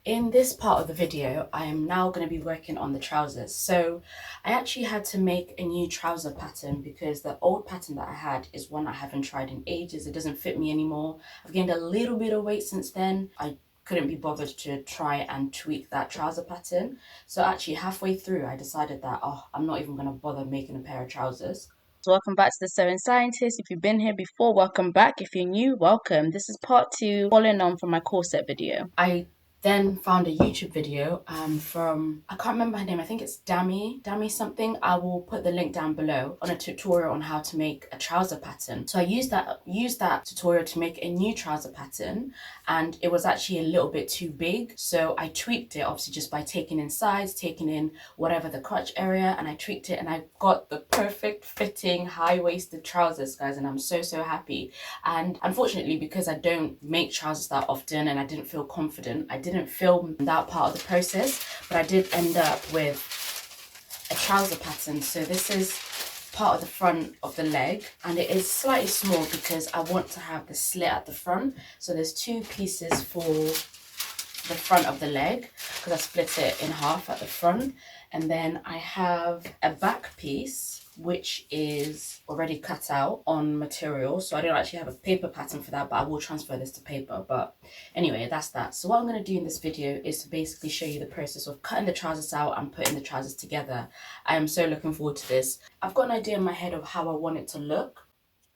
In this part of the video, I am now going to be working on the trousers. So I actually had to make a new trouser pattern because the old pattern that I had is one I haven't tried in ages. It doesn't fit me anymore. I've gained a little bit of weight since then. I couldn't be bothered to try and tweak that trouser pattern. So actually halfway through, I decided that, I'm not even going to bother making a pair of trousers. So welcome back to the Sewing Scientist. If you've been here before, welcome back. If you're new, welcome. This is part 2, following on from my corset video. I then found a YouTube video from, I can't remember her name, I think it's Dami something. I will put the link down below on a tutorial on how to make a trouser pattern. So I used that tutorial to make a new trouser pattern, and it was actually a little bit too big. So I tweaked it, obviously just by taking in sides, taking in whatever the crotch area, and I tweaked it and I got the perfect fitting high-waisted trousers, guys, and I'm so happy. And unfortunately, because I don't make trousers that often and I didn't feel confident, I didn't film that part of the process, but I did end up with a trouser pattern. So this is part of the front of the leg, and it is slightly small because I want to have the slit at the front. So there's 2 pieces for the front of the leg because I split it in half at the front, and then I have a back piece which is already cut out on material. So I don't actually have a paper pattern for that, but I will transfer this to paper. But anyway, that's that. So what I'm going to do in this video is to basically show you the process of cutting the trousers out and putting the trousers together. I am so looking forward to this. I've got an idea in my head of how I want it to look,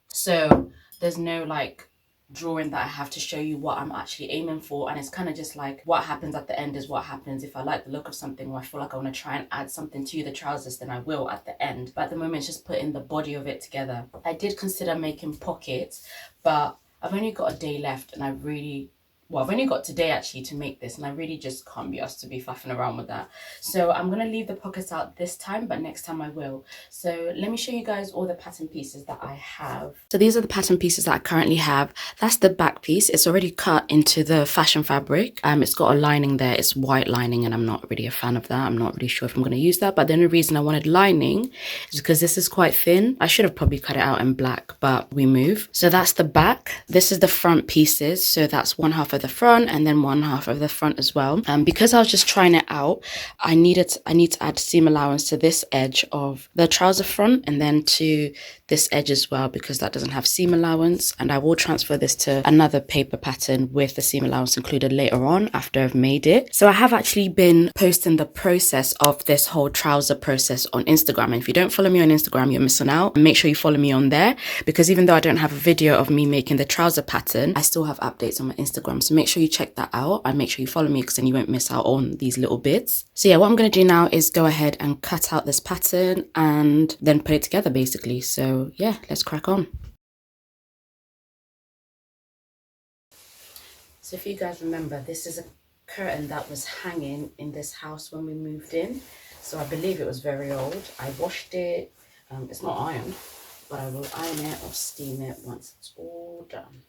so there's no like drawing that I have to show you what I'm actually aiming for, and it's kind of just like what happens at the end is what happens. If I like the look of something or I feel like I want to try and add something to the trousers, then I will at the end, but at the moment it's just putting the body of it together. I did consider making pockets, but I've only got a day left, and I've only got today actually to make this, and I really just can't be asked to be faffing around with that. So I'm going to leave the pockets out this time, but next time I will. So let me show you guys all the pattern pieces that I have. So these are the pattern pieces that I currently have. That's the back piece. It's already cut into the fashion fabric. It's got a lining there. It's white lining, and I'm not really a fan of that. I'm not really sure if I'm going to use that, but the only reason I wanted lining is because this is quite thin. I should have probably cut it out in black, but we move. So that's the back. This is the front pieces. So that's one half of the front and then one half of the front as well. Because I was just trying it out, I need to add seam allowance to this edge of the trouser front and then to this edge as well, because that doesn't have seam allowance. And I will transfer this to another paper pattern with the seam allowance included later on after I've made it. So I have actually been posting the process of this whole trouser process on Instagram, and if you don't follow me on Instagram, you're missing out. And make sure you follow me on there, because even though I don't have a video of me making the trouser pattern, I still have updates on my Instagram. So make sure you check that out and make sure you follow me, because then you won't miss out on these little bits. So yeah, what I'm going to do now is go ahead and cut out this pattern and then put it together basically. So yeah, let's crack on. So if you guys remember, this is a curtain that was hanging in this house when we moved in. So I believe it was very old. I washed it. It's not ironed, but I will iron it or steam it once it's all done.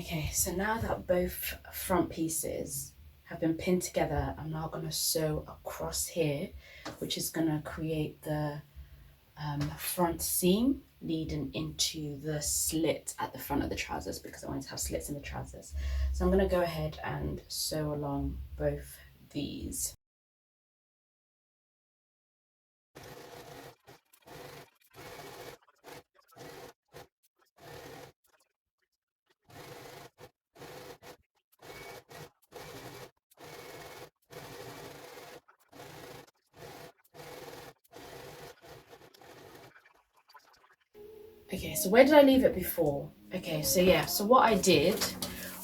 Okay, so now that both front pieces have been pinned together, I'm now going to sew across here, which is going to create the front seam leading into the slit at the front of the trousers, because I wanted to have slits in the trousers. So I'm going to go ahead and sew along both these. Okay, so where did I leave it before? Okay, so yeah, so what I did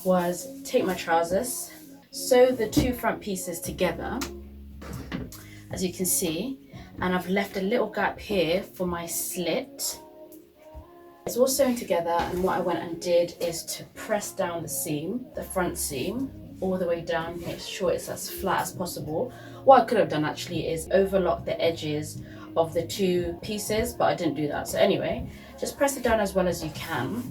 was take my trousers, sew the two front pieces together, as you can see, and I've left a little gap here for my slit. It's all sewn together, and what I went and did is to press down the seam, the front seam, all the way down, make sure it's as flat as possible. What I could have done actually is overlock the edges of the two pieces, but I didn't do that. So anyway, just press it down as well as you can.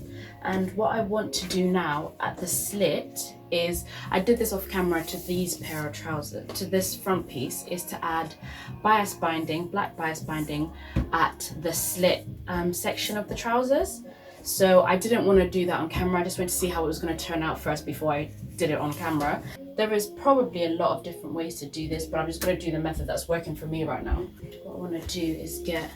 And what I want to do now at the slit is, I did this off camera to these pair of trousers, to this front piece, is to add bias binding, black bias binding at the slit section of the trousers. So I didn't want to do that on camera. I just wanted to see how it was going to turn out first before I did it on camera. There is probably a lot of different ways to do this, but I'm just going to do the method that's working for me right now. What I want to do is get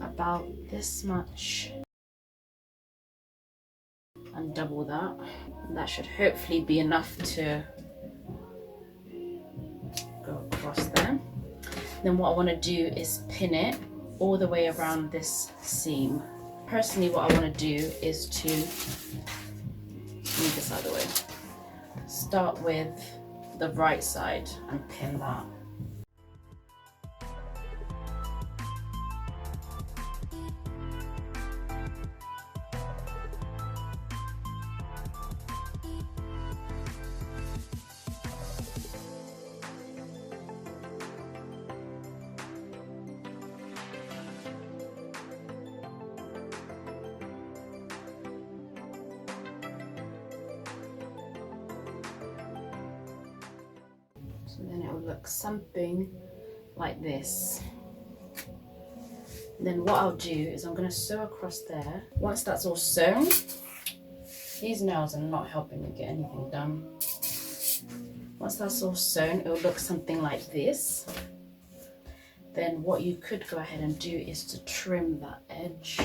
about this much and double that. And that should hopefully be enough to go across there. Then what I want to do is pin it all the way around this seam. Personally, what I want to do is to move this out of the way. Start with the right side and pin that. So then it will look something like this. Then what I'll do is I'm going to sew across there. Once that's all sewn, these nails are not helping me get anything done. Once that's all sewn, it will look something like this. Then what you could go ahead and do is to trim that edge.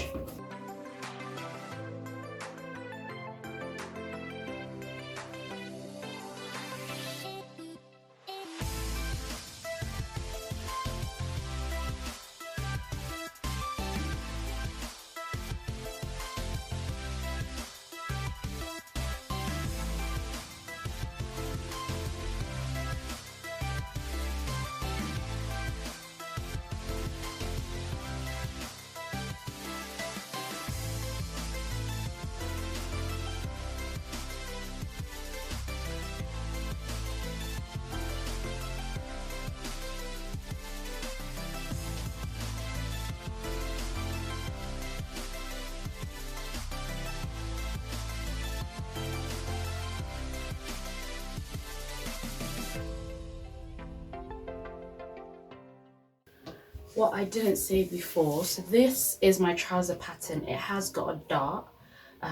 What I didn't say before, so this is my trouser pattern. It has got a dart,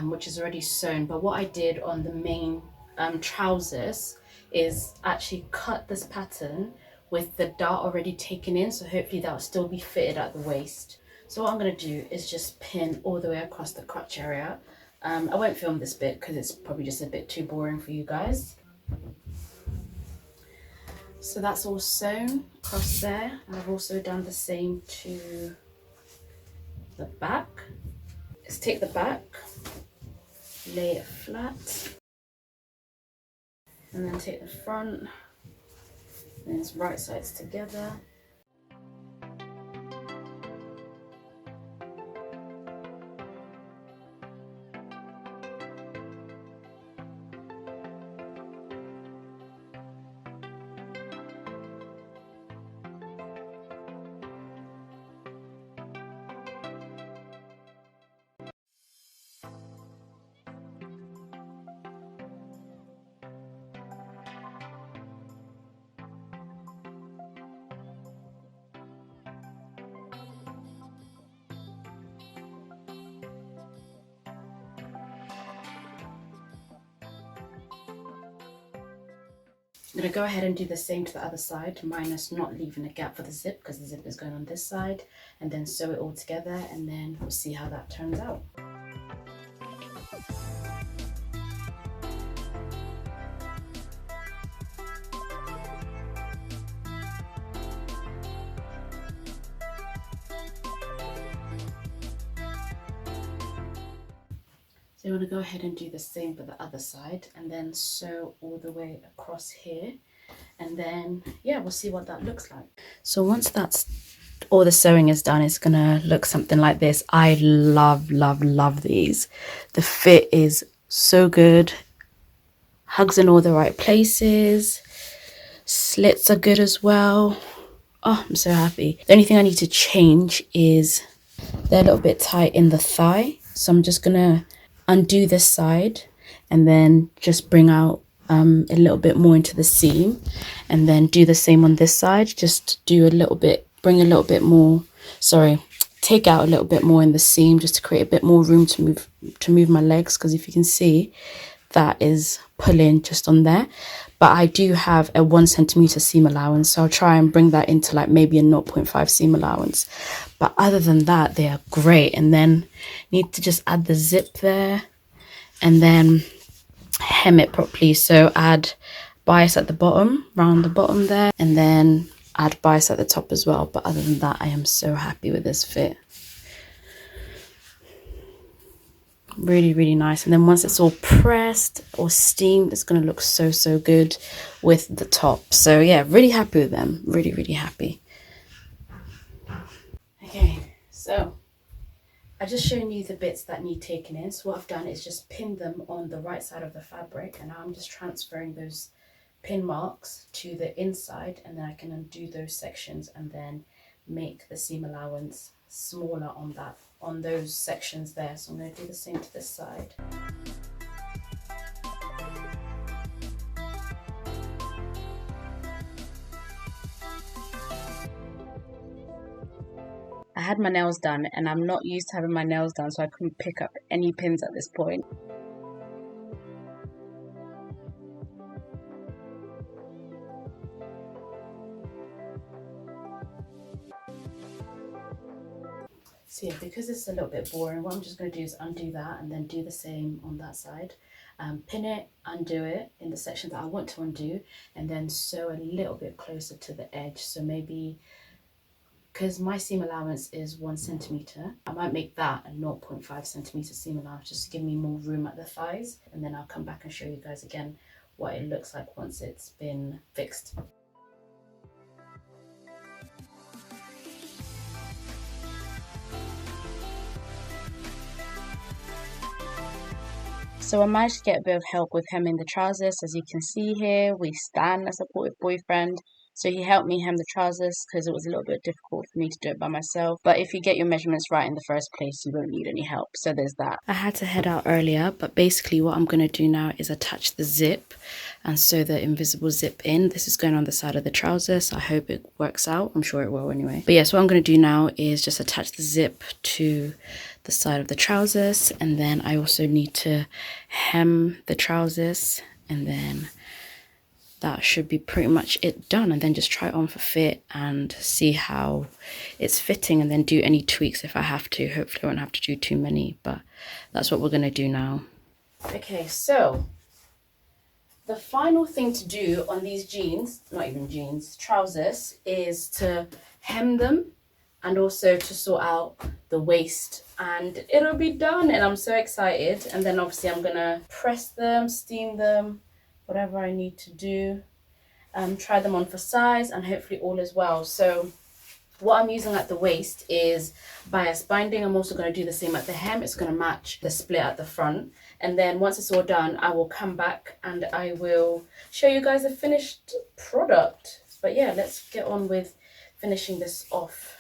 which is already sewn, but what I did on the main trousers is actually cut this pattern with the dart already taken in, so hopefully that will still be fitted at the waist. So what I'm going to do is just pin all the way across the crotch area. I won't film this bit because it's probably just a bit too boring for you guys. So that's all sewn across there, and I've also done the same to the back. Let's take the back, lay it flat, and then take the front, and it's right sides together. I'm going to go ahead and do the same to the other side, minus not leaving a gap for the zip because the zip is going on this side, and then sew it all together, and then we'll see how that turns out. So you want to go ahead and do the same for the other side, and then sew all the way across here, and then yeah, we'll see what that looks like. So once that's all the sewing is done, it's gonna look something like this. I love these. The fit is so good, hugs in all the right places, slits are good as well. Oh, I'm so happy. The only thing I need to change is they're a little bit tight in the thigh, so I'm just gonna undo this side and then just bring out a little bit more into the seam, and then do the same on this side. Just do a little bit, bring a little bit more, sorry, take out a little bit more in the seam just to create a bit more room to move my legs, because if you can see, that is pulling just on there. But I do have a 1 centimeter seam allowance, so I'll try and bring that into like maybe a 0.5 seam allowance. But other than that, they are great. And then need to just add the zip there and then hem it properly. So add bias at the bottom, round the bottom there, and then add bias at the top as well. But other than that, I am so happy with this fit. Really nice. And then once it's all pressed or steamed, it's going to look so good with the top. So yeah, really happy with them. Really happy. Okay, so I just shown you the bits that need taking in. So what I've done is just pinned them on the right side of the fabric, and now I'm just transferring those pin marks to the inside, and then I can undo those sections and then make the seam allowance smaller on those sections there. So I'm going to do the same to this side. I had my nails done and I'm not used to having my nails done, so I couldn't pick up any pins at this point. So yeah, because it's a little bit boring, what I'm just going to do is undo that and then do the same on that side. Pin it, undo it in the section that I want to undo, and then sew a little bit closer to the edge. So maybe, because my seam allowance is 1 centimeter, I might make that a 0.5 centimeter seam allowance just to give me more room at the thighs, and then I'll come back and show you guys again what it looks like once it's been fixed. So I managed to get a bit of help with hemming the trousers. As you can see here, we stand a supportive boyfriend. So he helped me hem the trousers because it was a little bit difficult for me to do it by myself. But if you get your measurements right in the first place, you won't need any help. So there's that. I had to head out earlier, but basically what I'm going to do now is attach the zip and sew the invisible zip in. This is going on the side of the trousers. I hope it works out. I'm sure it will anyway. But yes, what I'm going to do now is just attach the zip to the side of the trousers, and then I also need to hem the trousers, and then that should be pretty much it done. And then just try it on for fit and see how it's fitting, and then do any tweaks if I have to. Hopefully I won't have to do too many, but that's what we're going to do now. Okay, so the final thing to do on these jeans, not even jeans, trousers, is to hem them and also to sort out the waist, and it'll be done, and I'm so excited. And then obviously I'm gonna press them, steam them, whatever I need to do, try them on for size, and hopefully all is well. So what I'm using at the waist is bias binding. I'm also going to do the same at the hem. It's going to match the split at the front, and then once it's all done, I will come back and I will show you guys the finished product. But yeah, let's get on with finishing this off.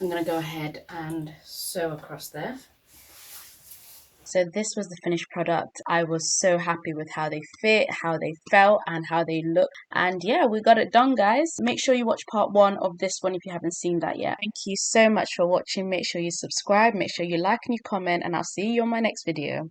I'm going to go ahead and sew across there. So this was the finished product. I was so happy with how they fit, how they felt, and how they look. And yeah, we got it done, guys. Make sure you watch part 1 of this one if you haven't seen that yet. Thank you so much for watching. Make sure you subscribe, make sure you like and you comment, and I'll see you on my next video.